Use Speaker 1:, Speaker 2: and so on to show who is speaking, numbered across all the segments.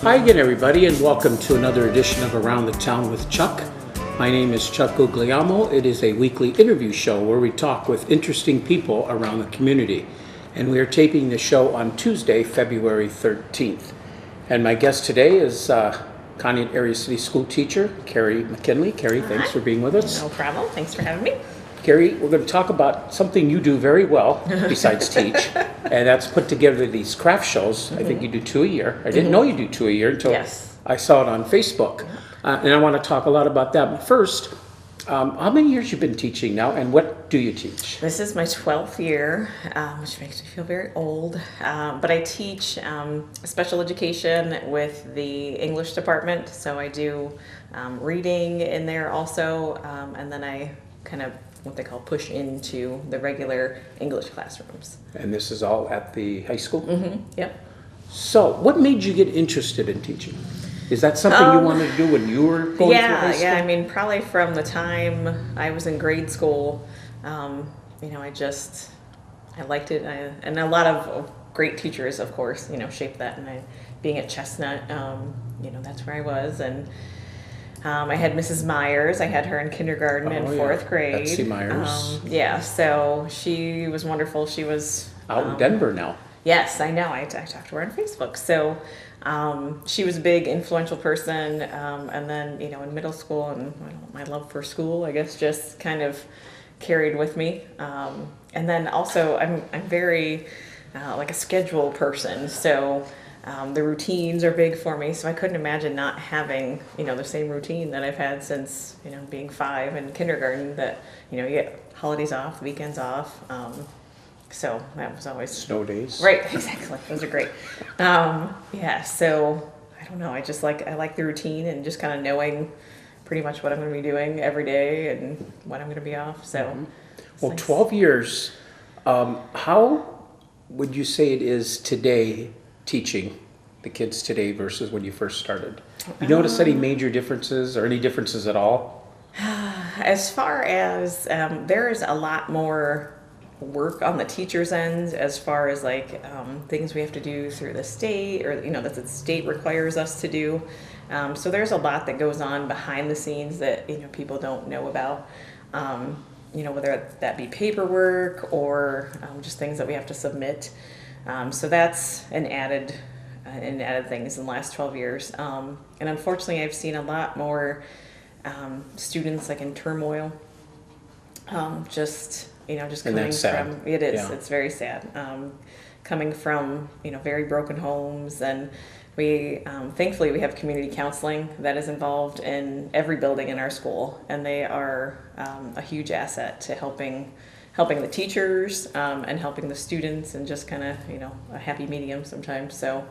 Speaker 1: Hi again, everybody, and welcome to another edition of Around the Town with Chuck. My name is Chuck Guglielmo. It is a weekly interview show where we talk with interesting people around the community. And we are taping the show on Tuesday, February 13th. And my guest today is Conneaut Area City School teacher, Kari McKinley. Kari, thanks for being with us.
Speaker 2: No problem. Thanks for having me.
Speaker 1: Kari, we're going to talk about something you do very well, besides teach, and that's put together these craft shows. I think you do 2 a year. I didn't know you do 2 a year until I saw it on Facebook. And I want to talk a lot about that. But first, how many years you've been teaching now, and what do you teach?
Speaker 2: This is my 12th year, which makes me feel very old. But I teach special education with the English department. So I do reading in there also, and then I kind of what they call push into the regular English classrooms.
Speaker 1: And this is all at the high school?
Speaker 2: Mm-hmm. Yep.
Speaker 1: So what made you get interested in teaching? Is that something you wanted to do when you were going through high school?
Speaker 2: Yeah, I mean, probably from the time I was in grade school, I liked it. And a lot of great teachers, of course, shaped that. And being at Chestnut, that's where I was. And I had Mrs. Myers. I had her in kindergarten and fourth grade.
Speaker 1: Betsy Myers.
Speaker 2: So she was wonderful. She was
Speaker 1: out in Denver now.
Speaker 2: Yes, I know. I talked to her on Facebook. So she was a big, influential person. And then, in middle school, and my love for school, I guess, just kind of carried with me. And then also, I'm very like a schedule person. So the routines are big for me, so I couldn't imagine not having, the same routine that I've had since, being 5 in kindergarten, that, you get holidays off, weekends off. So that was always...
Speaker 1: Snow days.
Speaker 2: Right, exactly. Those are great. So I don't know. I like the routine and just kind of knowing pretty much what I'm going to be doing every day and when I'm going to be off. So,
Speaker 1: Well, nice. 12 years. How would you say it is today teaching the kids today versus when you first started? You notice any major differences or any differences at all?
Speaker 2: As far as there is a lot more work on the teacher's end as far as things we have to do through the state or that the state requires us to do. So there's a lot that goes on behind the scenes that people don't know about. Whether that be paperwork or just things that we have to submit. So that's an added things in the last 12 years. And unfortunately, I've seen a lot more students in turmoil. Just coming from it's very sad. Coming from very broken homes, and we thankfully we have community counseling that is involved in every building in our school, and they are a huge asset to helping the teachers and helping the students, and just kind of a happy medium sometimes. So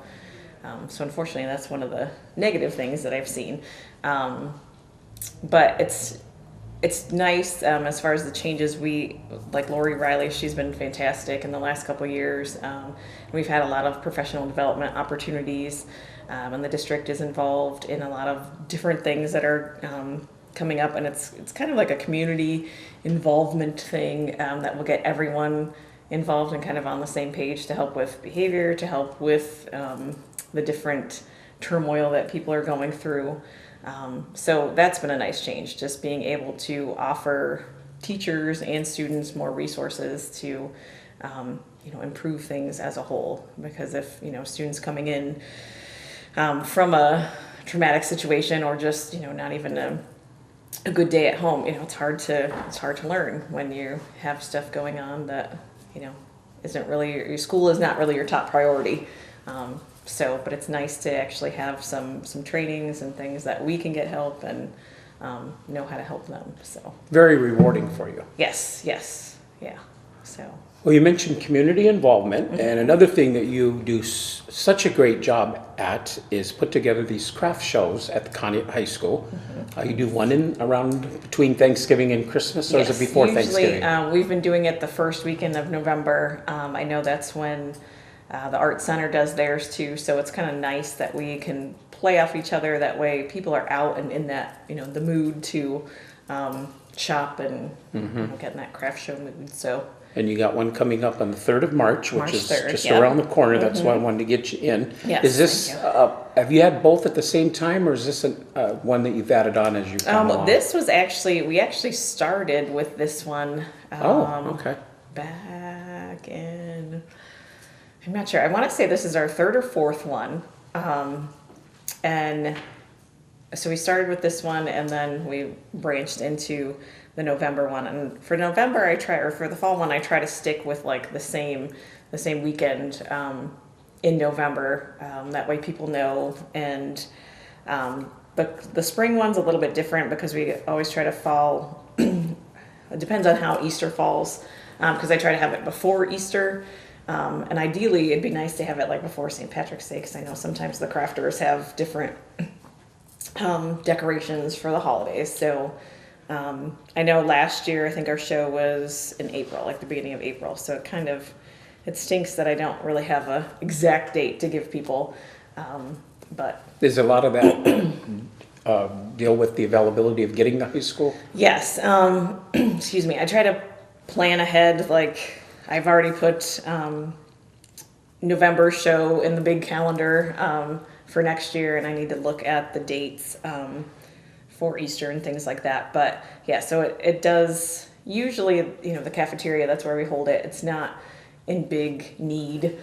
Speaker 2: unfortunately, that's one of the negative things that I've seen. But it's nice as far as the changes. We like Lori Riley. She's been fantastic in the last couple of years. We've had a lot of professional development opportunities, and the district is involved in a lot of different things that are coming up, and it's kind of like a community involvement thing that will get everyone involved and kind of on the same page to help with behavior, to help with the different turmoil that people are going through. So that's been a nice change, just being able to offer teachers and students more resources to improve things as a whole. Because if students coming in from a traumatic situation or just not even a good day at home, it's hard to learn when you have stuff going on that isn't really your school is not really your top priority. But it's nice to actually have some trainings and things that we can get help and know how to help them. So
Speaker 1: very rewarding for you.
Speaker 2: Yes, yeah. So.
Speaker 1: Well, you mentioned community involvement, and another thing that you do such a great job at is put together these craft shows at the Conneaut High School. You do one around between Thanksgiving and Christmas, or is it before Thanksgiving?
Speaker 2: Usually, we've been doing it the first weekend of November. I know that's when the Art Center does theirs too, so it's kind of nice that we can play off each other. That way people are out and in that, the mood to shop and get in that craft show mood. So
Speaker 1: And you got one coming up on the 3rd of March, which
Speaker 2: March
Speaker 1: is
Speaker 2: 3rd,
Speaker 1: just
Speaker 2: yep.
Speaker 1: around the corner. That's why I wanted to get you in.
Speaker 2: Yes,
Speaker 1: Is this,
Speaker 2: thank you.
Speaker 1: have you had both at the same time, or is this one that you've added on as you come along?
Speaker 2: This was we actually started with this one.
Speaker 1: Okay.
Speaker 2: Back in, I'm not sure. I want to say this is our 3rd or 4th one. And so we started with this one, and then we branched into the November one. And for November, for the fall one, I try to stick with like the same weekend in November. That way people know. And the spring one's a little bit different because we always try to fall. It depends on how Easter falls, because I try to have it before Easter. And ideally, it'd be nice to have it like before St. Patrick's Day, because I know sometimes the crafters have different decorations for the holidays. So I know last year, I think our show was in April, like the beginning of April. So it stinks that I don't really have a exact date to give people. But
Speaker 1: Is a lot of that deal with the availability of getting to high school?
Speaker 2: yes, excuse me. I try to plan ahead. Like I've already put November show in the big calendar for next year, and I need to look at the dates for Easter and things like that. But yeah, so it does usually, the cafeteria, that's where we hold it. It's not in big need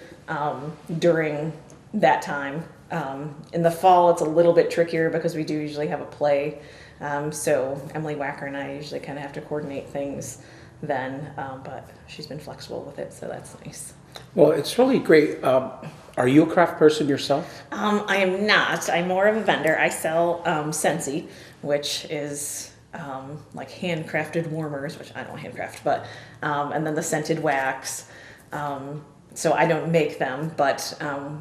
Speaker 2: during that time. In the fall, it's a little bit trickier because we do usually have a play. So Emily Wacker and I usually kind of have to coordinate things then, but she's been flexible with it, so that's nice.
Speaker 1: Well, it's really great. Are you a craft person yourself?
Speaker 2: I am not. I'm more of a vendor. I sell Scentsy, which is like handcrafted warmers, which I don't handcraft, but and then the scented wax. So I don't make them, but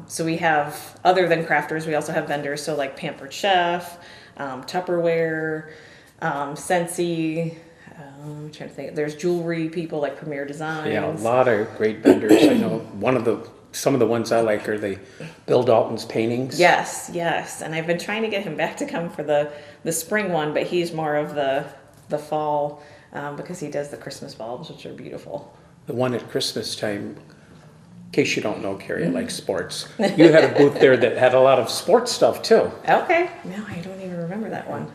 Speaker 2: so we have, other than crafters, we also have vendors. So like Pampered Chef, Tupperware, Scentsy. I'm trying to think. There's jewelry people like Premier Designs.
Speaker 1: Yeah, a lot of great vendors. I know some of the ones I like are Bill Dalton's paintings.
Speaker 2: Yes, and I've been trying to get him back to come for the spring one, but he's more of the fall because he does the Christmas bulbs, which are beautiful.
Speaker 1: The one at Christmas time, in case you don't know, Kari, I like sports. You had a booth there that had a lot of sports stuff too.
Speaker 2: Okay, no, I don't even remember that one.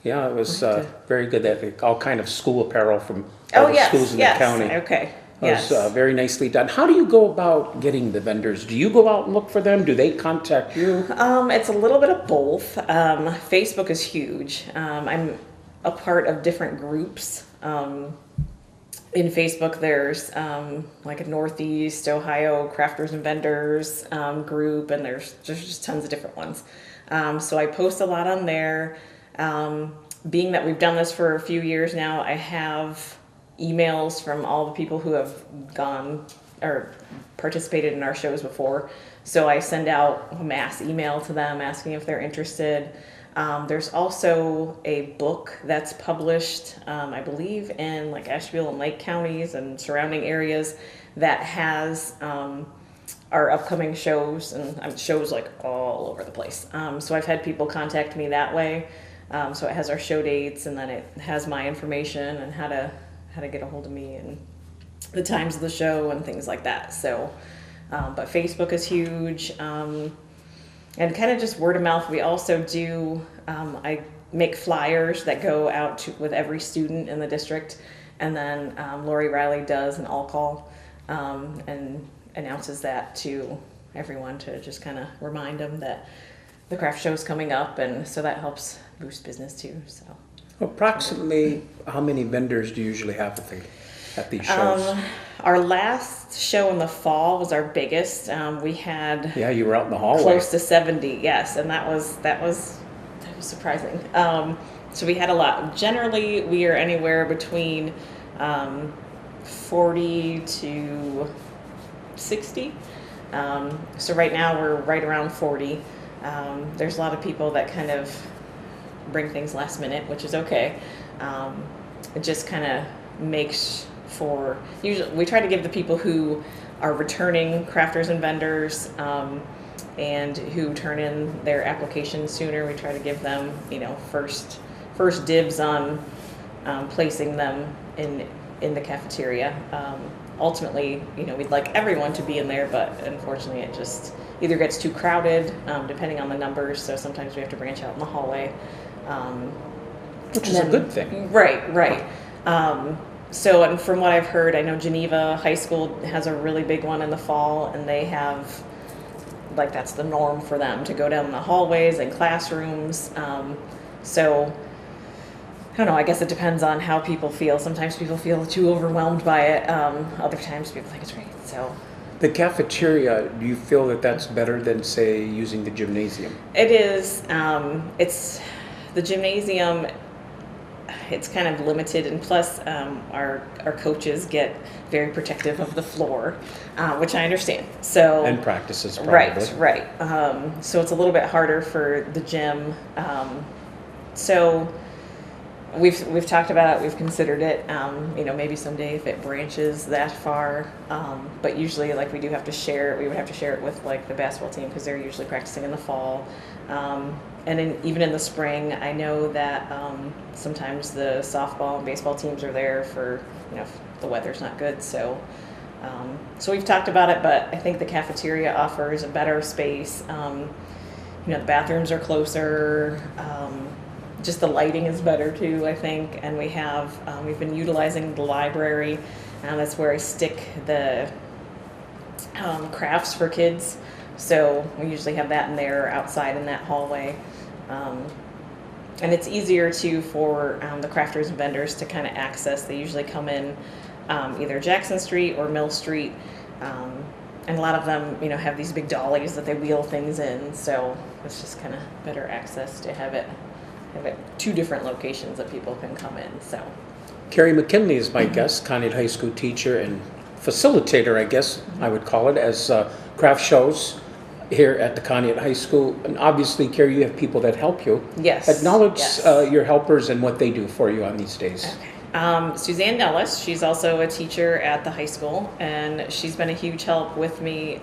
Speaker 1: Yeah, it was very good. That all kind of school apparel from all the schools in the county.
Speaker 2: Okay.
Speaker 1: It was very nicely done. How do you go about getting the vendors? Do you go out and look for them? Do they contact you?
Speaker 2: It's a little bit of both. Facebook is huge. I'm a part of different groups. In Facebook, there's like a Northeast Ohio Crafters and Vendors group, and there's just tons of different ones. So I post a lot on there. Being that we've done this for a few years now, I have emails from all the people who have gone or participated in our shows before. So I send out a mass email to them asking if they're interested. There's also a book that's published, I believe, in like Asheville and Lake counties and surrounding areas that has our upcoming shows, and shows like all over the place. So I've had people contact me that way. So it has our show dates, and then it has my information and how to get a hold of me and the times of the show and things like that. So, but Facebook is huge, and kind of just word of mouth. We also do, I make flyers that go out with every student in the district, and then Lori Riley does an all-call and announces that to everyone to just kind of remind them that the craft show is coming up, and so that helps boost business too. So
Speaker 1: approximately how many vendors do you usually have at these shows?
Speaker 2: Our last show in the fall was our biggest. We had
Speaker 1: you were out in the hallway.
Speaker 2: Close to 70, yes, and that was surprising. So we had a lot. Generally, we are anywhere between 40 to 60. So right now we're right around 40. There's a lot of people that kind of bring things last minute, which is okay. It just kind of makes for, usually we try to give the people who are returning crafters and vendors and who turn in their applications sooner, we try to give them, first dibs on placing them in the cafeteria. ultimately, we'd like everyone to be in there, but unfortunately it just either gets too crowded, depending on the numbers. So sometimes we have to branch out in the hallway.
Speaker 1: Which is a good thing.
Speaker 2: Right. So, and from what I've heard, I know Geneva High School has a really big one in the fall, and they have, like, that's the norm for them to go down the hallways and classrooms. So, I don't know, I guess it depends on how people feel. Sometimes people feel too overwhelmed by it. Other times people think it's great. So,
Speaker 1: The cafeteria, do you feel that that's better than, say, using the gymnasium?
Speaker 2: it is, it's the gymnasium. It's kind of limited, and plus our coaches get very protective of the floor, which I understand. So
Speaker 1: And practices, probably.
Speaker 2: right. So it's a little bit harder for the gym. So we've talked about it. We've considered it. Maybe someday if it branches that far. But usually, like, we do have to share it. We would have to share it with, like, the basketball team because they're usually practicing in the fall. And even in the spring, I know that sometimes the softball and baseball teams are there for, if the weather's not good. So we've talked about it, but I think the cafeteria offers a better space. The bathrooms are closer. Just the lighting is better too, I think. And we've been utilizing the library. That's where I stick the crafts for kids. So we usually have that in there, outside in that hallway. And it's easier too for the crafters and vendors to kind of access. They usually come in either Jackson Street or Mill Street. And a lot of them, have these big dollies that they wheel things in. So it's just kind of better access to have it two different locations that people can come in. So
Speaker 1: Kari McKinley is my guest, Conneaut High School teacher and facilitator, I guess I would call it, as craft shows here at the Conneaut High School. And obviously, Kari, you have people that help you.
Speaker 2: Yes.
Speaker 1: Acknowledge
Speaker 2: yes.
Speaker 1: Your helpers and what they do for you on these days.
Speaker 2: Okay. Suzanne Nellis, she's also a teacher at the high school, and she's been a huge help with me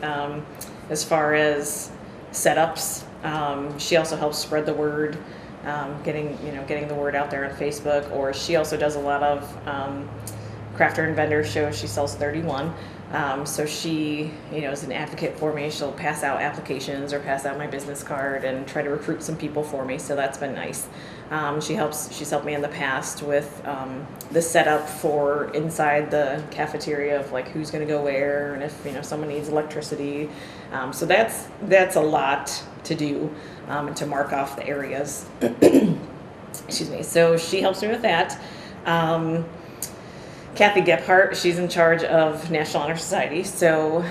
Speaker 2: as far as setups. She also helps spread the word, getting the word out there on Facebook. Or she also does a lot of crafter and vendor shows. She sells 31. So she, is an advocate for me. She'll pass out applications or pass out my business card and try to recruit some people for me. So that's been nice. She's helped me in the past with the setup for inside the cafeteria of, like, who's going to go where, and if someone needs electricity. So that's a lot to do, and to mark off the areas. Excuse me. So she helps me with that. Kathy Gephardt, she's in charge of National Honor Society, so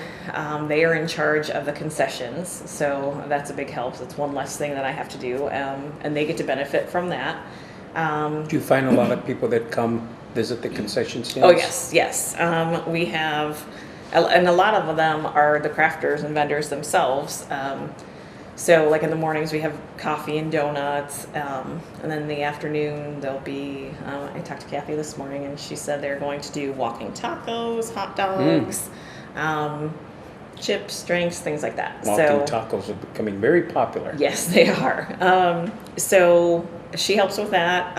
Speaker 2: they are in charge of the concessions, so that's a big help. It's one less thing that I have to do, and they get to benefit from that.
Speaker 1: Do you find a lot of people that come visit the concession stands?
Speaker 2: Oh, yes. We have, and a lot of them are the crafters and vendors themselves. So, like, in the mornings we have coffee and donuts, and then in the afternoon there'll be, I talked to Kathy this morning, and she said they're going to do walking tacos, hot dogs, chips, drinks, things like that.
Speaker 1: Walking tacos are becoming very popular.
Speaker 2: Yes, they are. So she helps with that.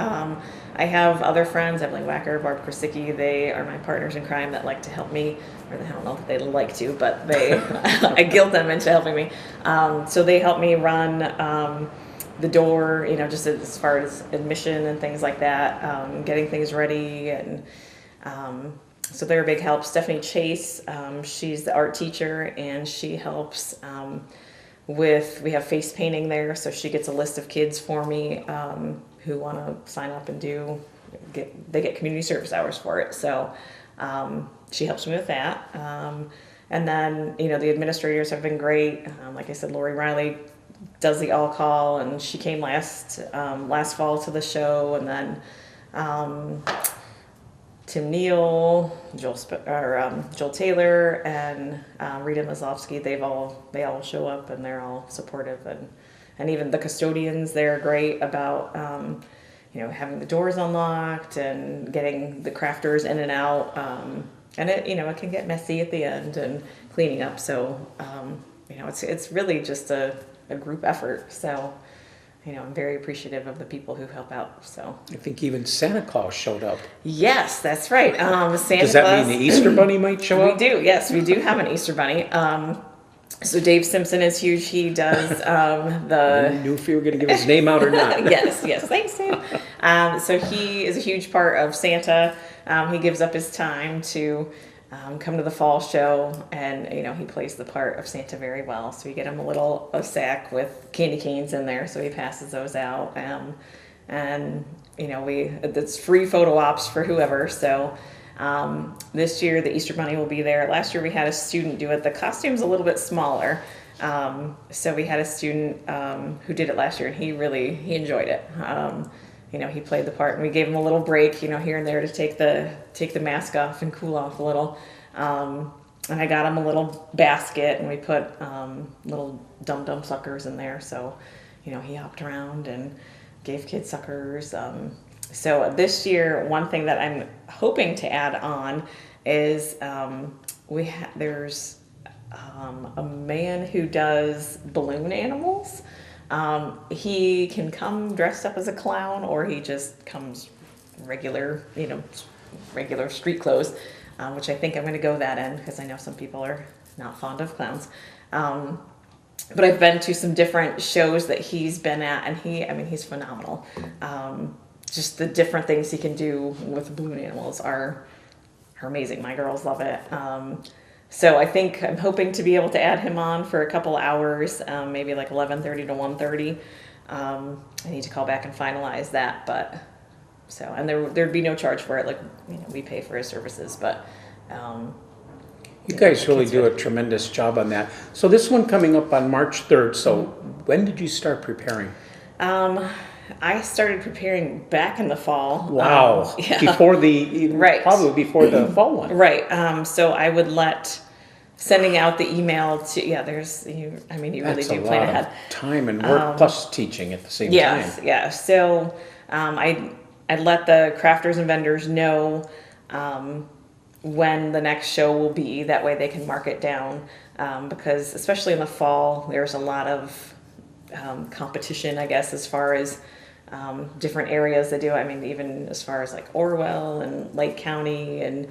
Speaker 2: I have other friends, Evelyn Wacker, Barb Krasicki. They are my partners in crime that like to help me. Or I don't know if they like to, but I guilt them into helping me. So they help me run the door, just as far as admission and things like that, getting things ready. And so they're a big help. Stephanie Chase, she's the art teacher, and she helps we have face painting there, so she gets a list of kids for me who want to sign up and they get community service hours for it. So she helps me with that. And then, the administrators have been great. Like I said, Lori Riley does the all call, and she came last fall to the show. And then Tim Neal, Joel Taylor, and Rita Mazlovsky, they all show up, and they're all supportive, and even the custodians, they're great about having the doors unlocked and getting the crafters in and out. And it can get messy at the end and cleaning up. So it's really just a group effort. So I'm very appreciative of the people who help out. So
Speaker 1: I think even Santa Claus showed up.
Speaker 2: yes, that's right. Santa
Speaker 1: Does that
Speaker 2: Claus,
Speaker 1: mean the Easter Bunny might show
Speaker 2: we
Speaker 1: up?
Speaker 2: do. Yes, we do have an Easter bunny. So Dave Simpson is huge. He does
Speaker 1: I knew if you were going to give his name out or not.
Speaker 2: yes, thanks, Dave. So he is a huge part of Santa. He gives up his time to come to the fall show, and he plays the part of Santa very well. So we get him a sack with candy canes in there, so he passes those out. And it's free photo ops for whoever. So this year the Easter Bunny will be there. Last year we had a student do it. The costume's a little bit smaller. So we had a student who did it last year, and he enjoyed it. He played the part, and we gave him a little break, here and there to take the mask off and cool off a little. And I got him a little basket, and we put little dum-dum suckers in there. So, he hopped around and gave kids suckers. So this year, one thing that I'm hoping to add on is there's a man who does balloon animals. He can come dressed up as a clown, or he just comes regular street clothes, which I think I'm going to go that in, because I know some people are not fond of clowns. But I've been to some different shows that he's been at, and he's phenomenal. Just the different things he can do with balloon animals are amazing. My girls love it. So I think I'm hoping to be able to add him on for a couple hours, maybe like 11:30 to 1:30. I need to call back and finalize that, and there'd be no charge for it. Like, we pay for his services, but
Speaker 1: you guys really do a tremendous job on that. So this one coming up on March 3rd. So when did you start preparing?
Speaker 2: I started preparing back in the fall.
Speaker 1: Wow.
Speaker 2: Yeah.
Speaker 1: Right. Probably before the fall one.
Speaker 2: Right. So I would sending out the email to, you really do plan ahead.
Speaker 1: Of time and work plus teaching at the same time.
Speaker 2: Yeah. So I'd let the crafters and vendors know when the next show will be. That way they can mark it down, because especially in the fall, there's a lot of competition, I guess, as far as different areas that do. Even as far as like Orwell and Lake County and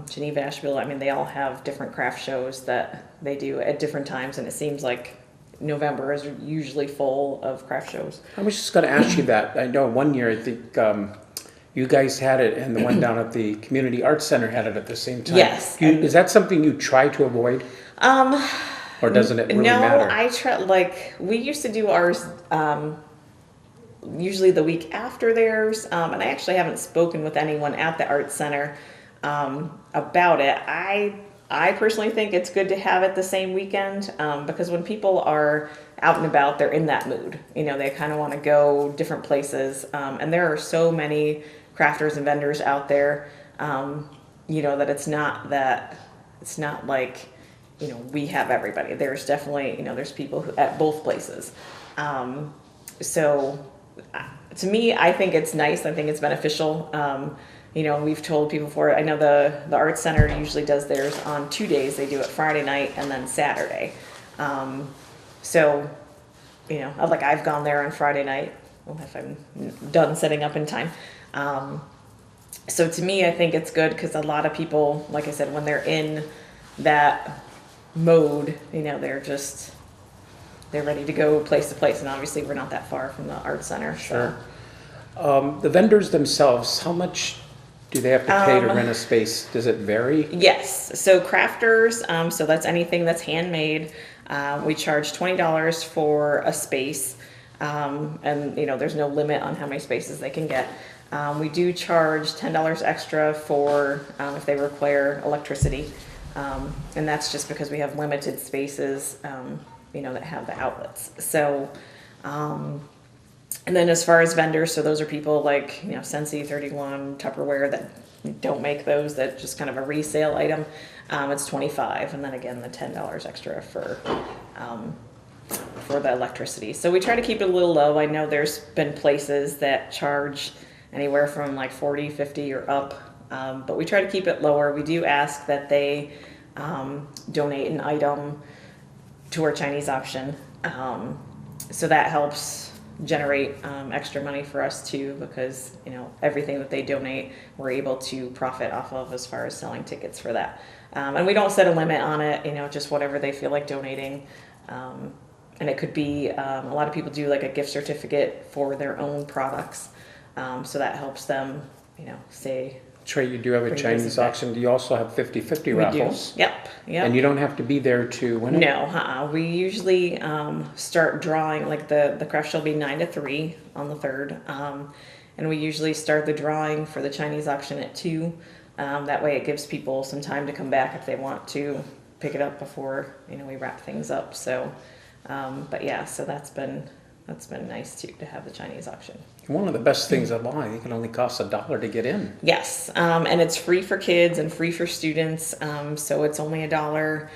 Speaker 2: Geneva, Asheville, they all have different craft shows that they do at different times, and it seems like November is usually full of craft shows.
Speaker 1: I was just going to ask you that. I know one year, I think you guys had it, and the one down at the Community Arts Center had it at the same time.
Speaker 2: Yes.
Speaker 1: Is that something you try to avoid? Or doesn't it really matter?
Speaker 2: No, I try, we used to do ours usually the week after theirs, and I actually haven't spoken with anyone at the Arts Center about it. I personally think it's good to have it the same weekend, because when people are out and about, they're in that mood. They kind of want to go different places, and there are so many crafters and vendors out there, that it's not like, we have everybody. There's definitely, there's people at both places. So to me, I think it's nice. I think it's beneficial. We've told people before. I know the Arts Center usually does theirs on 2 days. They do it Friday night and then Saturday. So, I've gone there on Friday night, if I'm done setting up in time. So to me, I think it's good, because a lot of people, like I said, when they're in that mode, they're ready to go place to place, and obviously we're not that far from the Arts Center.
Speaker 1: Sure. So. The vendors themselves, how much do they have to pay to rent a space? Does it vary?
Speaker 2: Yes. So crafters, so that's anything that's handmade. We charge $20 for a space, and there's no limit on how many spaces they can get. We do charge $10 extra for if they require electricity, and that's just because we have limited spaces, that have the outlets. So, and then as far as vendors, so those are people like, Sensi 31, Tupperware, that don't make those, that just kind of a resale item. It's $25, and then again the $10 extra for the electricity. So we try to keep it a little low. I know there's been places that charge anywhere from like 40, 50 or up, but we try to keep it lower. We do ask that they donate an item to our Chinese auction, so that helps generate extra money for us too, because everything that they donate, we're able to profit off of as far as selling tickets for that. And we don't set a limit on it, just whatever they feel like donating. And it could be a lot of people do like a gift certificate for their own products, so that helps them, stay.
Speaker 1: Trey, you do have a Chinese auction. Do you also have 50/50 raffles?
Speaker 2: Do. Yep.
Speaker 1: And you don't have to be there to win it?
Speaker 2: No, we usually start drawing, like the craft show will be 9 to 3 on the 3rd. And we usually start the drawing for the Chinese auction at 2. That way it gives people some time to come back if they want to pick it up before, we wrap things up. So, but yeah, so that's been nice too, to have the Chinese auction.
Speaker 1: One of the best things of all, it can only cost $1 to get in.
Speaker 2: Yes, and it's free for kids and free for students. So it's only $1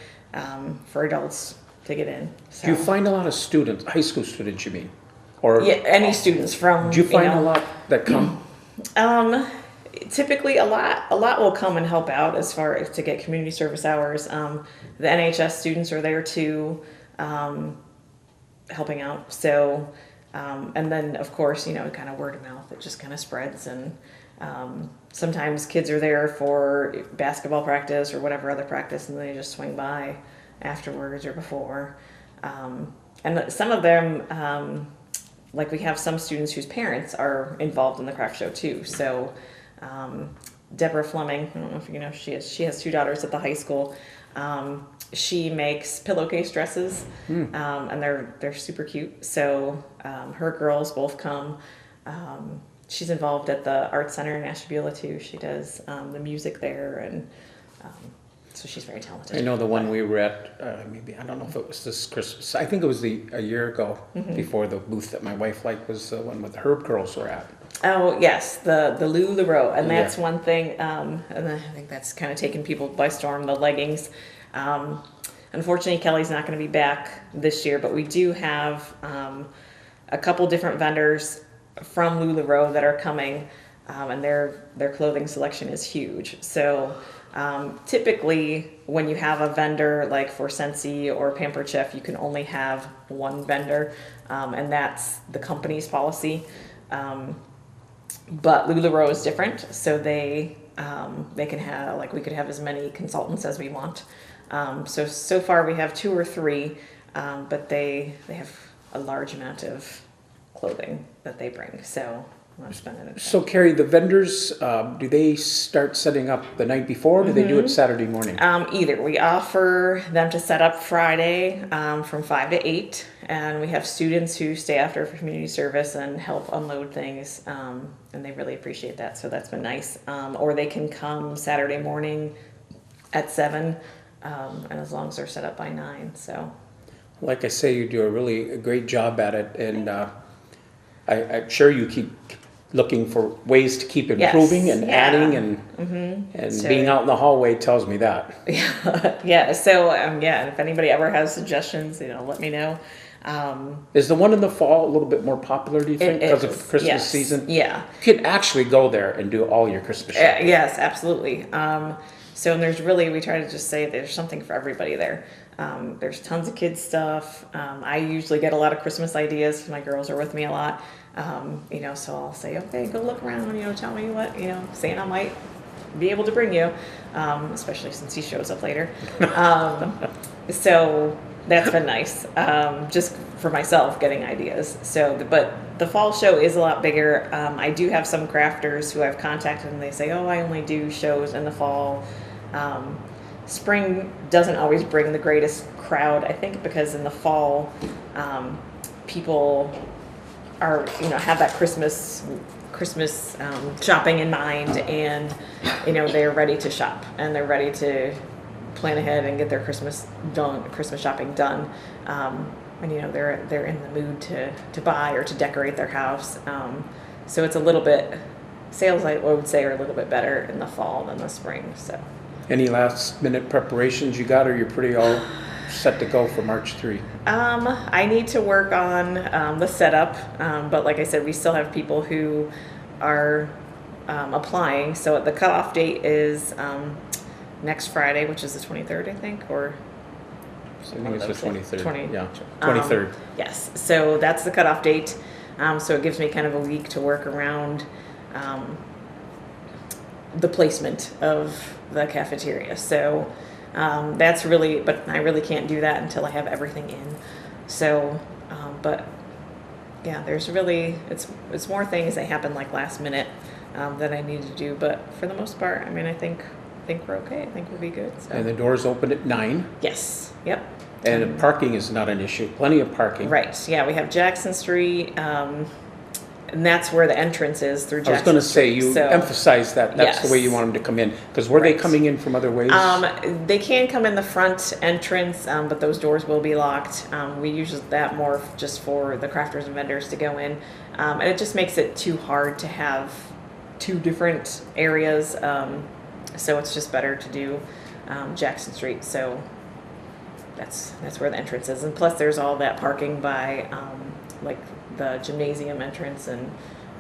Speaker 2: for adults to get in. So.
Speaker 1: Do you find a lot of students, high school students, you mean? Or
Speaker 2: yeah, any students from?
Speaker 1: Do you find a lot that come?
Speaker 2: Typically, a lot will come and help out as far as to get community service hours. The NHS students are there too, helping out. So. And then, of course, kind of word of mouth, it just kind of spreads. And sometimes kids are there for basketball practice or whatever other practice, and they just swing by afterwards or before. And some of them, like we have some students whose parents are involved in the craft show too. So Deborah Fleming, I don't know if you know, she has 2 daughters at the high school. She makes pillowcase dresses, and they're super cute. So her girls both come. She's involved at the Art Center in Ashtabula too. She does the music there, and so she's very talented.
Speaker 1: I know the one we were at, maybe, I don't know if it was this Christmas. I think it was a year ago, before the booth that my wife liked was the one with the Herb girls were at.
Speaker 2: Oh yes, the LuLaRoe, and that's one thing. And I think that's kind of taken people by storm. The leggings. Unfortunately, Kelly's not going to be back this year, but we do have a couple different vendors from LuLaRoe that are coming, and their clothing selection is huge. So typically, when you have a vendor like for Scentsy or Pampered Chef, you can only have one vendor, and that's the company's policy. But LuLaRoe is different, so they can have, like, we could have as many consultants as we want. So far we have 2 or 3, but they have a large amount of clothing that they bring. So I'm spending it.
Speaker 1: So Kari, the vendors, do they start setting up the night before, or do they do it Saturday morning?
Speaker 2: Either. We offer them to set up Friday from 5 to 8, and we have students who stay after for community service and help unload things, and they really appreciate that, so that's been nice. Or they can come Saturday morning at 7, and as long as they're set up by 9. So,
Speaker 1: like I say, you do a really great job at it, and I'm sure you keep looking for ways to keep improving and adding, and so, being out in the hallway tells me that.
Speaker 2: Yeah. So if anybody ever has suggestions, let me know.
Speaker 1: Is the one in the fall a little bit more popular, do you think, because of Christmas season?
Speaker 2: Yeah.
Speaker 1: You could actually go there and do all your Christmas shopping.
Speaker 2: Yes, absolutely. So there's really, we try to just say there's something for everybody there. There's tons of kids stuff. I usually get a lot of Christmas ideas because my girls are with me a lot. So I'll say, okay, go look around, tell me what, Santa might be able to bring you, especially since he shows up later. So that's been nice, just for myself getting ideas. So, but the fall show is a lot bigger. I do have some crafters who I've contacted and they say, oh, I only do shows in the fall. Spring doesn't always bring the greatest crowd, I think, because in the fall, people are, have that Christmas shopping in mind, and they're ready to shop and they're ready to plan ahead and get their Christmas shopping done. And they're in the mood to buy or to decorate their house. So it's a little bit, sales I would say are a little bit better in the fall than the spring. So. Any
Speaker 1: last minute preparations you got, or you're pretty all set to go for March 3?
Speaker 2: I need to work on the setup, but like I said, we still have people who are applying. So the cutoff date is next Friday, which is the 23rd, I think, or
Speaker 1: I think it's the 23rd.
Speaker 2: 23rd.
Speaker 1: Yeah, 23rd.
Speaker 2: Yes, so that's the cutoff date. So it gives me kind of a week to work around the placement of the cafeteria. So that's really, but I really can't do that until I have everything in. So, but yeah, there's really, it's more things that happen like last minute that I need to do. But for the most part, I mean, I think we're okay. I think we'll be good. So.
Speaker 1: And the doors open at 9.
Speaker 2: Yes. Yep.
Speaker 1: And parking is not an issue. Plenty of parking.
Speaker 2: Right. Yeah, we have Jackson Street, and that's where the entrance is through Jackson
Speaker 1: I was going to say,
Speaker 2: Street.
Speaker 1: you
Speaker 2: So,
Speaker 1: emphasize that. That's the way you want them to come in. Because were they
Speaker 2: Right.
Speaker 1: coming in from other ways?
Speaker 2: They can come in the front entrance, but those doors will be locked. We use that more just for the crafters and vendors to go in. And it just makes it too hard to have 2 different areas. So it's just better to do Jackson Street. So that's where the entrance is. And plus there's all that parking by like the gymnasium entrance and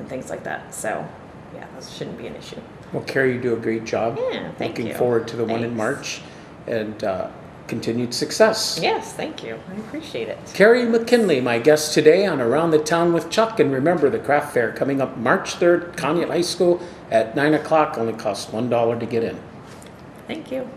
Speaker 2: things like that. So yeah, those shouldn't be an issue.
Speaker 1: Well, Kari, you do a great job.
Speaker 2: Yeah, thank you.
Speaker 1: Looking forward to the one in
Speaker 2: Thanks.
Speaker 1: March and continued success.
Speaker 2: Yes, thank you. I appreciate it.
Speaker 1: Kari McKinley, my guest today on Around the Town with Chuck. And remember, the craft fair coming up March 3rd, Conneaut High School at 9 o'clock. Only costs $1 to get in.
Speaker 2: Thank you.